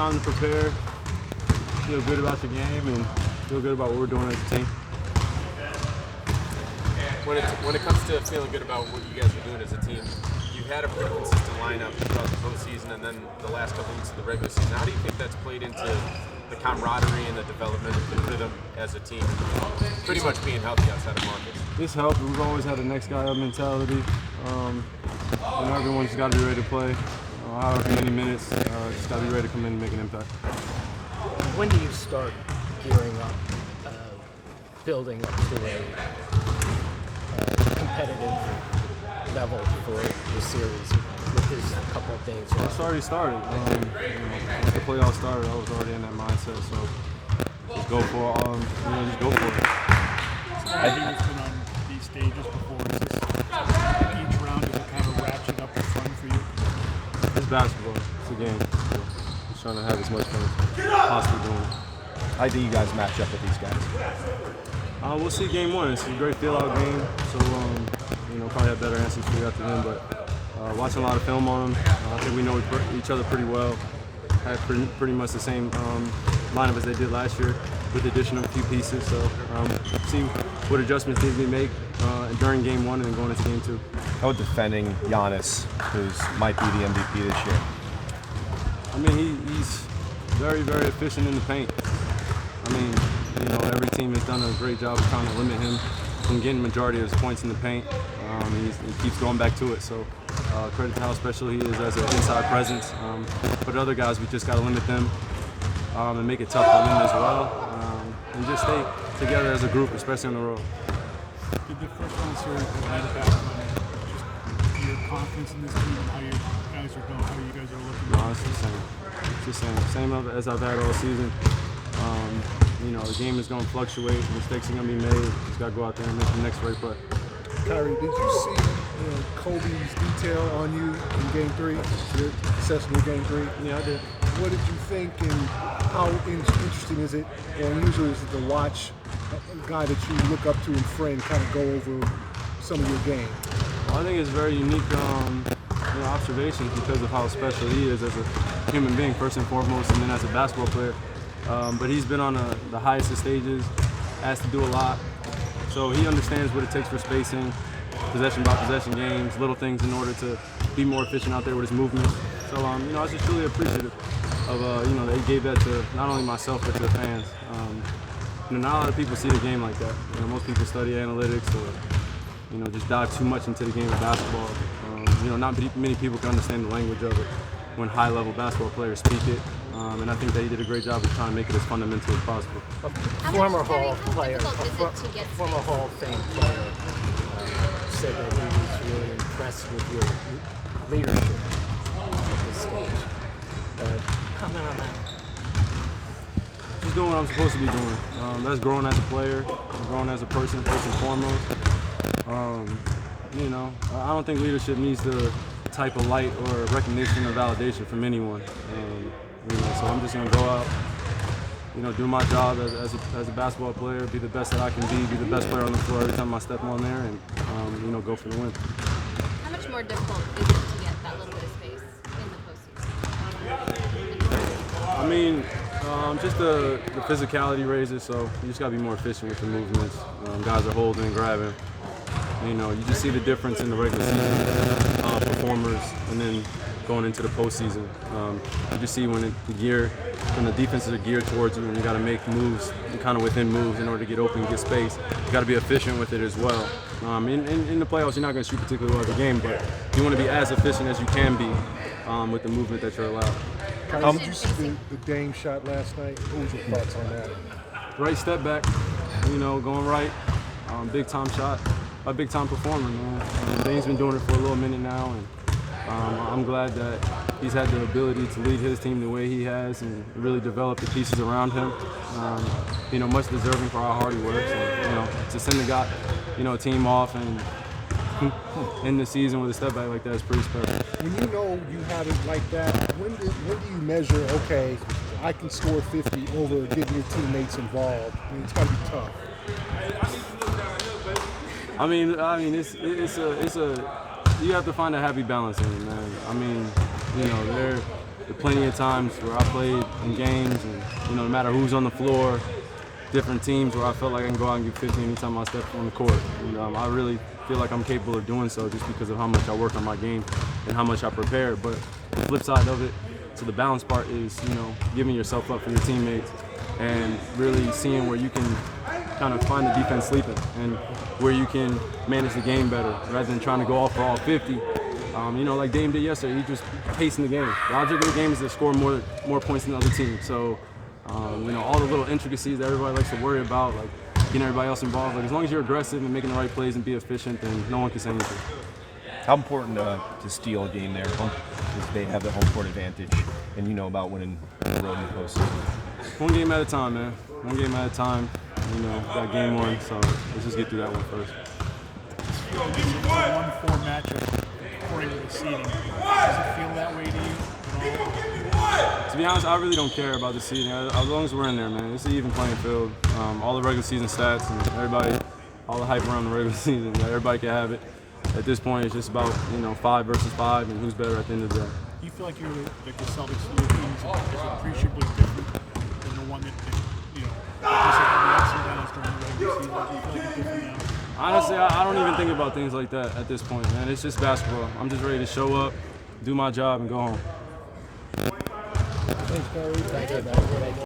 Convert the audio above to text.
time to prepare, feel good about the game, and feel good about what we're doing as a team. When it comes to feeling good about what you guys are doing as a team, you've had a pretty consistent lineup throughout the postseason and then the last couple weeks of the regular season. How do you think that's played into the camaraderie and the development of the rhythm as a team, pretty much being healthy outside of Marcus? It's helped. We've always had a next guy up mentality. Everyone's just got to be ready to play. However many minutes, just got to be ready to come in and make an impact. When do you start gearing up, building up to a competitive level for the series with this couple of days? It's already started. Once the playoffs started, I was already in that mindset. So just go for just go for it. I think it's been on these stages before. Is this each round is it kind of ratchet up the fun for you? It's basketball. It's a game. So just trying to have as much fun as possible doing it. How do you guys match up with these guys? We'll see game one. It's a great feel-out game, so probably have better answers for you after then. But watching a lot of film on them, I think we know each other pretty well. Had pretty much the same lineup as they did last year, with the addition of a few pieces. So see what adjustments need to be made during game one and then going into game two. How about defending Giannis, who might be the MVP this year? I mean, he's very, very efficient in the paint. I mean, every team has done a great job of trying to limit him from getting the majority of his points in the paint. He keeps going back to it. So credit to how special he is as an inside presence. But other guys, we just got to limit them and make it tough on them as well. And just stay together as a group, especially on the road. Did the first round series provide a background just your confidence in this team and how you guys are going, how you guys are looking? No, it's the same. It's the same. Same as I've had all season. The game is going to fluctuate. Mistakes are going to be made. Just got to go out there and make the next right play. Kyrie, did you see Kobe's detail on you in Game 3, your session in Game 3? Yeah, I did. What did you think, and how interesting is it, or unusual is it to watch a guy that you look up to and friend kind of go over some of your game? I think it's very unique observations because of how special he is as a human being, first and foremost, and then as a basketball player. But he's been on the highest of stages, asked to do a lot. So he understands what it takes for spacing, possession by possession games, little things in order to be more efficient out there with his movement. So I was just really appreciative of that he gave that to not only myself but to the fans. Not a lot of people see the game like that. Most people study analytics or just dive too much into the game of basketball. Not many people can understand the language of it when high-level basketball players speak it. And I think that he did a great job of trying to make it as fundamental as possible. A former Hall of Fame player said that he was really impressed with your leadership at this stage. Comment on that. Just doing what I'm supposed to be doing. That's growing as a player, growing as a person, first and foremost. I don't think leadership needs the type of light or recognition or validation from anyone. So I'm just going to go out, do my job as a basketball player, be the best that I can be the best player on the floor every time I step on there, and go for the win. How much more difficult is it to get that little bit of space in the postseason? I mean, just the physicality raises, so you just got to be more efficient with the movements. Guys are holding and grabbing. You just see the difference in the regular season performers, and then going into the postseason. You just see when the defenses are geared towards you, and you got to make moves, kind of within moves, in order to get open and get space. You got to be efficient with it as well. In the playoffs, you're not going to shoot particularly well at the game, but you want to be as efficient as you can be with the movement that you're allowed. Did you see the Dame shot last night? What was your thoughts on that? Right step back, going right, big time shot, a big time performer, man. Dame's been doing it for a little minute now, and I'm glad that he's had the ability to lead his team the way he has and really develop the pieces around him. Much deserving for how hard he works. And, to send the team off and end the season with a step back like that is pretty special. When you have it like that, when do you measure, okay, I can score 50 over getting your teammates involved? I mean, it's got to be tough. I mean, it's you have to find a happy balance in it, man. there are plenty of times where I played in games, and no matter who's on the floor, different teams where I felt like I can go out and give 50 anytime I step on the court. And I really feel like I'm capable of doing so just because of how much I work on my game and how much I prepare. But the flip side of it, to the balance part, is giving yourself up for your teammates and really seeing where you can kind of find the defense sleeping and where you can manage the game better rather than trying to go off for all 50. Like Dame did yesterday, he just pacing the game. The object of the game is to score more points than the other team. So, all the little intricacies that everybody likes to worry about, like getting everybody else involved, like as long as you're aggressive and making the right plays and be efficient, then no one can say anything. How important to steal a game there? Because they have the home court advantage, and you know about winning the road in the postseason. One game at a time, man. One game at a time. Got game one, so let's just get through that one first. It's a 1-4 matchup according to the seeding. Does it feel that way to you at all? To be honest, I really don't care about the seeding. As long as we're in there, man. It's an even playing field. All the regular season stats and everybody, all the hype around the regular season, everybody can have it. At this point, it's just about 5 versus 5 and who's better at the end of the day. Do you feel like the Celtics' new team is appreciably different than the one that had the ups and downs during the regular season? Do you feel like it's different now? Honestly, I don't even think about things like that at this point, man. It's just basketball. I'm just ready to show up, do my job, and go home. Thanks, Kyrie. Thank you.